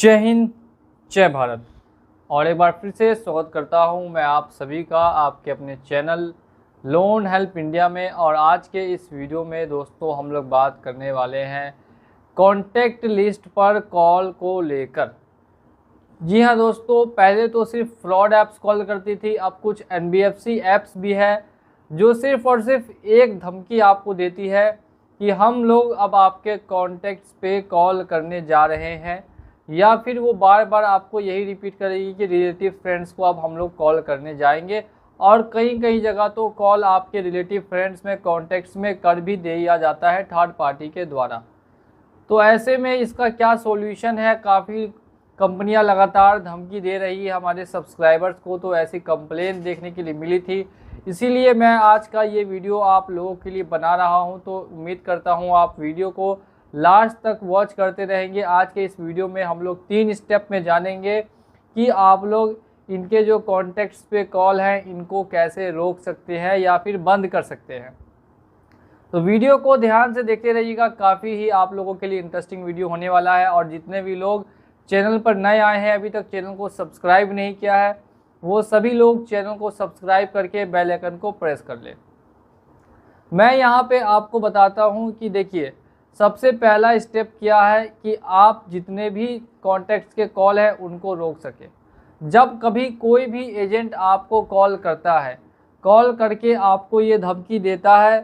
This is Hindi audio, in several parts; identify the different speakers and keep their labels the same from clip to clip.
Speaker 1: जय हिंद, जय भारत। और एक बार फिर से स्वागत करता हूं मैं आप सभी का आपके अपने चैनल लोन हेल्प इंडिया में। और आज के इस वीडियो में दोस्तों हम लोग बात करने वाले हैं कॉन्टैक्ट लिस्ट पर कॉल को लेकर। जी हाँ दोस्तों, पहले तो सिर्फ फ्रॉड ऐप्स कॉल करती थी, अब कुछ एनबीएफसी ऐप्स भी है जो सिर्फ और सिर्फ एक धमकी आपको देती है कि हम लोग अब आपके कॉन्टैक्ट्स पे कॉल करने जा रहे हैं, या फिर वो बार बार आपको यही रिपीट करेगी कि रिलेटिव फ्रेंड्स को अब हम लोग कॉल करने जाएंगे। और कई कई जगह तो कॉल आपके रिलेटिव फ्रेंड्स में कॉन्टैक्ट्स में कर भी दिया जाता है थर्ड पार्टी के द्वारा। तो ऐसे में इसका क्या सॉल्यूशन है? काफ़ी कंपनियां लगातार धमकी दे रही है हमारे सब्सक्राइबर्स को, तो ऐसी कंप्लेन देखने के लिए मिली थी। इसीलिए मैं आज का ये वीडियो आप लोगों के लिए बना रहा हूँ। तो उम्मीद करता हूँ आप वीडियो को लास्ट तक वॉच करते रहेंगे। आज के इस वीडियो में हम लोग 3 स्टेप में जानेंगे कि आप लोग इनके जो कॉन्टैक्ट्स पे कॉल हैं इनको कैसे रोक सकते हैं या फिर बंद कर सकते हैं। तो वीडियो को ध्यान से देखते रहिएगा, काफ़ी ही आप लोगों के लिए इंटरेस्टिंग वीडियो होने वाला है। और जितने भी लोग चैनल पर नए आए हैं, अभी तक चैनल को सब्सक्राइब नहीं किया है, वो सभी लोग चैनल को सब्सक्राइब करके बेल आइकन को प्रेस कर लें। मैं यहाँ पे आपको बताता हूँ कि देखिए, सबसे पहला स्टेप क्या है कि आप जितने भी कॉन्टैक्ट्स के कॉल है उनको रोक सके। जब कभी कोई भी एजेंट आपको कॉल करता है, कॉल करके आपको ये धमकी देता है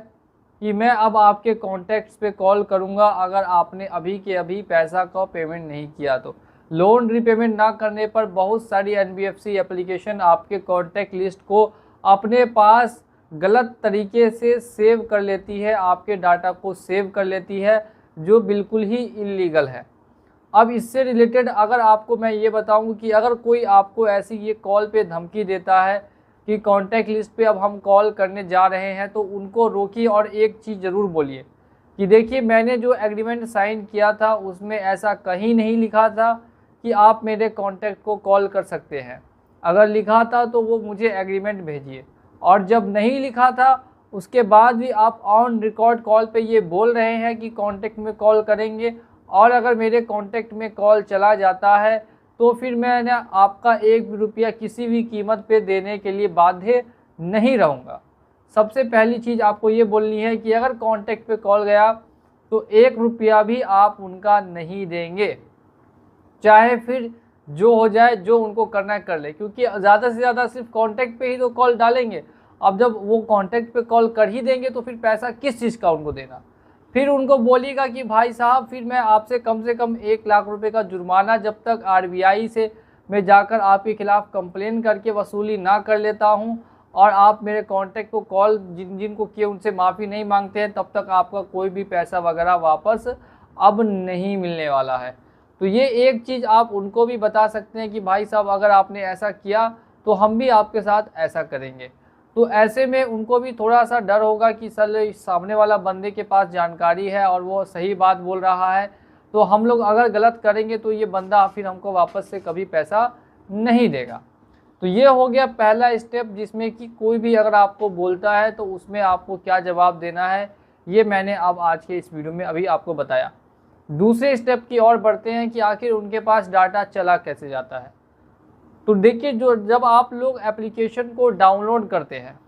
Speaker 1: कि मैं अब आपके कॉन्टैक्ट्स पे कॉल करूंगा अगर आपने अभी के अभी पैसा का पेमेंट नहीं किया तो। लोन रीपेमेंट ना करने पर बहुत सारी एनबीएफसी एप्लीकेशन आपके कॉन्टैक्ट लिस्ट को अपने पास गलत तरीके से सेव कर लेती है, आपके डाटा को सेव कर लेती है, जो बिल्कुल ही इल्लीगल है। अब इससे रिलेटेड अगर आपको मैं ये बताऊं कि अगर कोई आपको ऐसी ये कॉल पे धमकी देता है कि कॉन्टैक्ट लिस्ट पे अब हम कॉल करने जा रहे हैं, तो उनको रोकिए और एक चीज़ ज़रूर बोलिए कि देखिए, मैंने जो एग्रीमेंट साइन किया था उसमें ऐसा कहीं नहीं लिखा था कि आप मेरे कॉन्टैक्ट को कॉल कर सकते हैं। अगर लिखा था तो वो मुझे एग्रीमेंट भेजिए। और जब नहीं लिखा था उसके बाद भी आप ऑन रिकॉर्ड कॉल पे ये बोल रहे हैं कि कॉन्टैक्ट में कॉल करेंगे, और अगर मेरे कॉन्टैक्ट में कॉल चला जाता है तो फिर मैं ना आपका 1 रुपया किसी भी कीमत पे देने के लिए बाध्य नहीं रहूँगा। सबसे पहली चीज़ आपको ये बोलनी है कि अगर कॉन्टैक्ट पे कॉल गया तो 1 रुपया भी आप उनका नहीं देंगे, चाहे फिर जो हो जाए, जो उनको करना है कर ले, क्योंकि ज़्यादा से ज़्यादा सिर्फ कॉन्टैक्ट पे ही तो कॉल डालेंगे। अब जब वो कॉन्टैक्ट पे कॉल कर ही देंगे तो फिर पैसा किस चीज़ का उनको देना? फिर उनको बोलिएगा कि भाई साहब, फिर मैं आपसे कम से कम 1 लाख रुपए का जुर्माना जब तक आरबीआई से मैं जाकर आपके खिलाफ कंप्लेन करके वसूली ना कर लेता हूं, और आप मेरे कॉन्टैक्ट को कॉल जिनको किए उनसे माफ़ी नहीं मांगते हैं, तब तक आपका कोई भी पैसा वगैरह वापस अब नहीं मिलने वाला है। तो ये एक चीज़ आप उनको भी बता सकते हैं कि भाई साहब, अगर आपने ऐसा किया तो हम भी आपके साथ ऐसा करेंगे। तो ऐसे में उनको भी थोड़ा सा डर होगा कि सर सामने वाला बंदे के पास जानकारी है और वो सही बात बोल रहा है, तो हम लोग अगर गलत करेंगे तो ये बंदा फिर हमको वापस से कभी पैसा नहीं देगा। तो ये हो गया पहला स्टेप, जिसमें कि कोई भी अगर आपको बोलता है तो उसमें आपको क्या जवाब देना है, ये मैंने अब आज के इस वीडियो में अभी आपको बताया। दूसरे स्टेप की ओर बढ़ते हैं कि आखिर उनके पास डाटा चला कैसे जाता है। तो देखिए, जब आप लोग एप्लीकेशन को डाउनलोड करते हैं,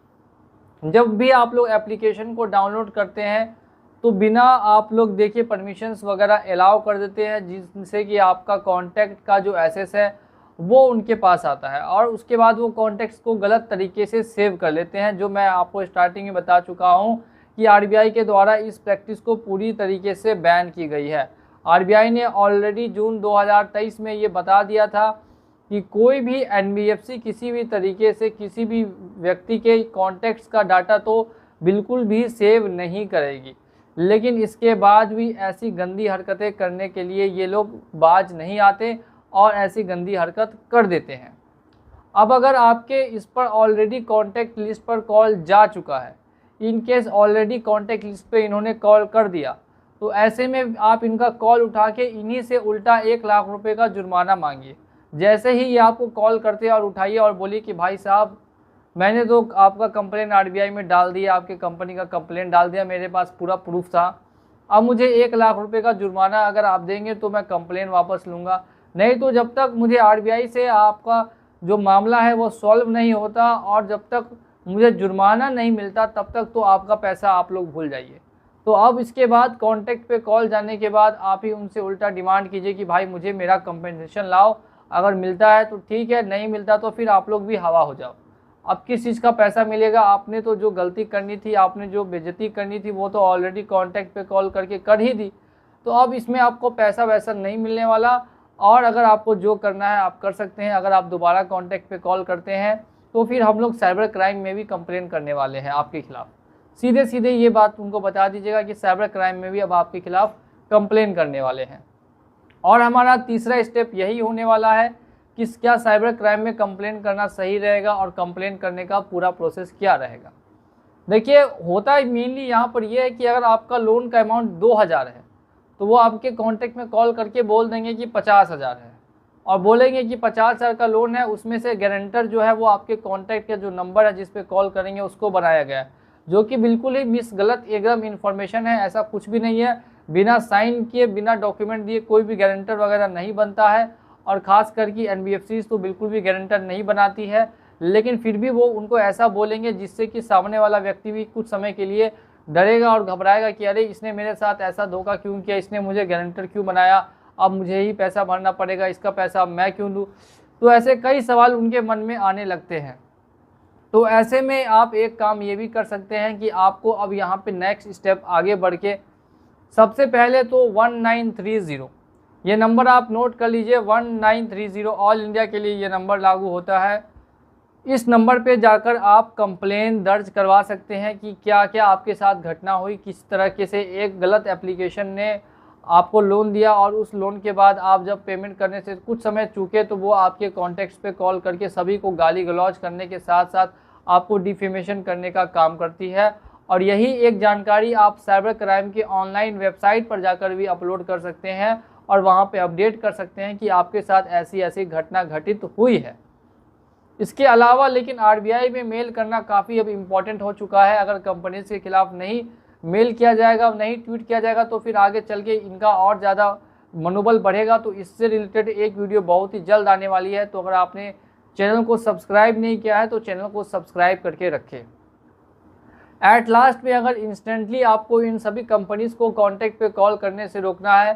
Speaker 1: जब भी आप लोग एप्लीकेशन को डाउनलोड करते हैं तो बिना आप लोग देखिए परमिशंस वगैरह अलाउ कर देते हैं, जिससे कि आपका कॉन्टैक्ट का जो एक्सेस है वो उनके पास आता है, और उसके बाद वो कॉन्टैक्ट्स को गलत तरीके से सेव कर लेते हैं। जो मैं आपको स्टार्टिंग में बता चुका हूँ कि आरबीआई के द्वारा इस प्रैक्टिस को पूरी तरीके से बैन की गई है। आरबीआई ने ऑलरेडी जून 2023 में ये बता दिया था कि कोई भी एनबीएफसी किसी भी तरीके से किसी भी व्यक्ति के कॉन्टैक्ट्स का डाटा तो बिल्कुल भी सेव नहीं करेगी। लेकिन इसके बाद भी ऐसी गंदी हरकतें करने के लिए ये लोग बाज नहीं आते और ऐसी गंदी हरकत कर देते हैं। अब अगर आपके इस पर ऑलरेडी कॉन्टैक्ट लिस्ट पर कॉल जा चुका है, in case already contact list पे इन्होंने कॉल कर दिया, तो ऐसे में आप इनका कॉल उठा के इन्हीं से उल्टा 1 लाख रुपए का जुर्माना मांगिए। जैसे ही ये आपको कॉल करते हैं और उठाइए और बोलिए कि भाई साहब, मैंने तो आपका कंप्लेन आरबीआई में डाल दिया, आपके कंपनी का कंप्लेन डाल दिया, मेरे पास पूरा प्रूफ था, अब मुझे 1 लाख रुपए का जुर्माना अगर आप देंगे तो मैं कंप्लेन वापस लूँगा। नहीं तो जब तक मुझे आरबीआई से आपका जो मामला है वो सॉल्व नहीं होता और जब तक मुझे जुर्माना नहीं मिलता तब तक तो आपका पैसा आप लोग भूल जाइए। तो अब इसके बाद कॉन्टैक्ट पे कॉल जाने के बाद आप ही उनसे उल्टा डिमांड कीजिए कि भाई मुझे मेरा कंपनसेशन लाओ, अगर मिलता है तो ठीक है, नहीं मिलता तो फिर आप लोग भी हवा हो जाओ। अब किस चीज़ का पैसा मिलेगा? आपने तो जो गलती करनी थी, आपने जो बेइज्जती करनी थी वो तो ऑलरेडी कॉन्टैक्ट पे कॉल करके कर ही दी। तो अब इसमें आपको पैसा वैसा नहीं मिलने वाला। और अगर आपको जो करना है आप कर सकते हैं। अगर आप दोबारा कॉन्टैक्ट पे कॉल करते हैं तो फिर हम लोग साइबर क्राइम में भी कंप्लेन करने वाले हैं आपके खिलाफ। सीधे सीधे ये बात उनको बता दीजिएगा कि साइबर क्राइम में भी अब आपके खिलाफ कंप्लेन करने वाले हैं। और हमारा तीसरा स्टेप यही होने वाला है कि क्या साइबर क्राइम में कंप्लेन करना सही रहेगा और कंप्लेन करने का पूरा प्रोसेस क्या रहेगा। देखिए, होता है मेनली यहाँ पर यह है कि अगर आपका लोन का अमाउंट 2000 है तो वो आपके कॉन्टैक्ट में कॉल करके बोल देंगे कि 50,000 है और बोलेंगे कि 50,000 का लोन है, उसमें से गारंटर जो है वो आपके कॉन्टैक्ट का जो नंबर है जिस पे कॉल करेंगे उसको बनाया गया है, जो कि बिल्कुल ही गलत एकदम इन्फॉर्मेशन है। ऐसा कुछ भी नहीं है। बिना साइन किए, बिना डॉक्यूमेंट दिए कोई भी गारंटर वगैरह नहीं बनता है और ख़ास करके एनबीएफसी तो बिल्कुल भी गारंटर नहीं बनाती है। लेकिन फिर भी वो उनको ऐसा बोलेंगे जिससे कि सामने वाला व्यक्ति भी कुछ समय के लिए डरेगा और घबराएगा कि अरे इसने मेरे साथ ऐसा धोखा क्यों किया, इसने मुझे गारंटर क्यों बनाया, अब मुझे ही पैसा भरना पड़ेगा, इसका पैसा अब मैं क्यों दूँ। तो ऐसे कई सवाल उनके मन में आने लगते हैं। तो ऐसे में आप एक काम ये भी कर सकते हैं कि आपको अब यहाँ पे नेक्स्ट स्टेप आगे बढ़ के सबसे पहले तो 1930 ये नंबर आप नोट कर लीजिए। 1930 ऑल इंडिया के लिए ये नंबर लागू होता है। इस नंबर पे जाकर आप कंप्लेन दर्ज करवा सकते हैं कि क्या क्या आपके साथ घटना हुई, किस तरह से एक गलत एप्लीकेशन ने आपको लोन दिया और उस लोन के बाद आप जब पेमेंट करने से कुछ समय चूके तो वो आपके कॉन्टैक्ट्स पे कॉल करके सभी को गाली गलौज करने के साथ साथ आपको डिफेमेशन करने का काम करती है। और यही एक जानकारी आप साइबर क्राइम के ऑनलाइन वेबसाइट पर जाकर भी अपलोड कर सकते हैं और वहाँ पे अपडेट कर सकते हैं कि आपके साथ ऐसी ऐसी घटना घटित हुई है। इसके अलावा लेकिन आरबीआई में मेल करना काफ़ी अब इम्पॉर्टेंट हो चुका है। अगर कंपनीज के खिलाफ नहीं मेल किया जाएगा, नहीं ट्वीट किया जाएगा तो फिर आगे चल के इनका और ज़्यादा मनोबल बढ़ेगा। तो इससे रिलेटेड एक वीडियो बहुत ही जल्द आने वाली है। तो अगर आपने चैनल को सब्सक्राइब नहीं किया है तो चैनल को सब्सक्राइब करके रखें। एट लास्ट में अगर इंस्टेंटली आपको इन सभी कंपनीज़ को कॉन्टैक्ट पे कॉल करने से रोकना है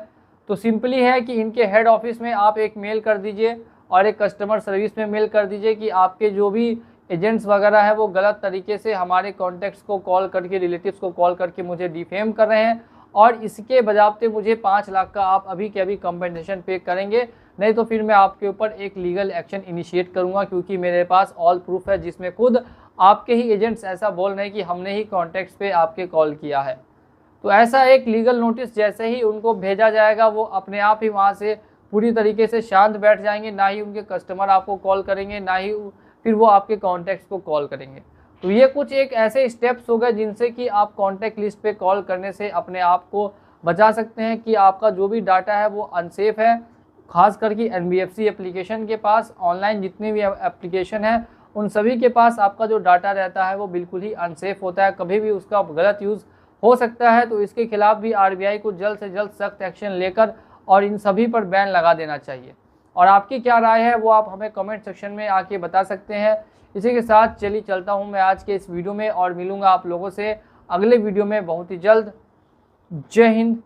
Speaker 1: तो सिंपली है कि इनके हेड ऑफिस में आप एक मेल कर दीजिए और एक कस्टमर सर्विस में मेल कर दीजिए कि आपके जो भी एजेंट्स वगैरह है वो गलत तरीके से हमारे कॉन्टैक्ट्स को कॉल करके, रिलेटिव्स को कॉल करके मुझे डिफेम कर रहे हैं और इसके बजाते मुझे 5 लाख का आप अभी के अभी कंपनसेशन पे करेंगे, नहीं तो फिर मैं आपके ऊपर एक लीगल एक्शन इनिशिएट करूंगा, क्योंकि मेरे पास ऑल प्रूफ है जिसमें खुद आपके ही एजेंट्स ऐसा बोल रहे हैं कि हमने ही कॉन्टैक्ट्स पे आपके कॉल किया है। तो ऐसा एक लीगल नोटिस जैसे ही उनको भेजा जाएगा वो अपने आप ही वहाँ से पूरी तरीके से शांत बैठ जाएंगे। ना ही उनके कस्टमर आपको कॉल करेंगे, ना ही फिर वो आपके कॉन्टैक्ट्स को कॉल करेंगे। तो ये कुछ एक ऐसे स्टेप्स हो गए जिनसे कि आप कॉन्टैक्ट लिस्ट पे कॉल करने से अपने आप को बचा सकते हैं कि आपका जो भी डाटा है वो अनसेफ है। खास करके एनबीएफसी एप्लीकेशन के पास, ऑनलाइन जितने भी एप्लीकेशन है उन सभी के पास आपका जो डाटा रहता है वो बिल्कुल ही अनसेफ होता है, कभी भी उसका गलत यूज़ हो सकता है। तो इसके खिलाफ भी आरबीआई को जल्द से जल्द सख्त एक्शन लेकर और इन सभी पर बैन लगा देना चाहिए। और आपकी क्या राय है वो आप हमें कमेंट सेक्शन में आके बता सकते हैं। इसी के साथ चलिए चलता हूँ मैं आज के इस वीडियो में और मिलूँगा आप लोगों से अगले वीडियो में बहुत ही जल्द। जय हिंद।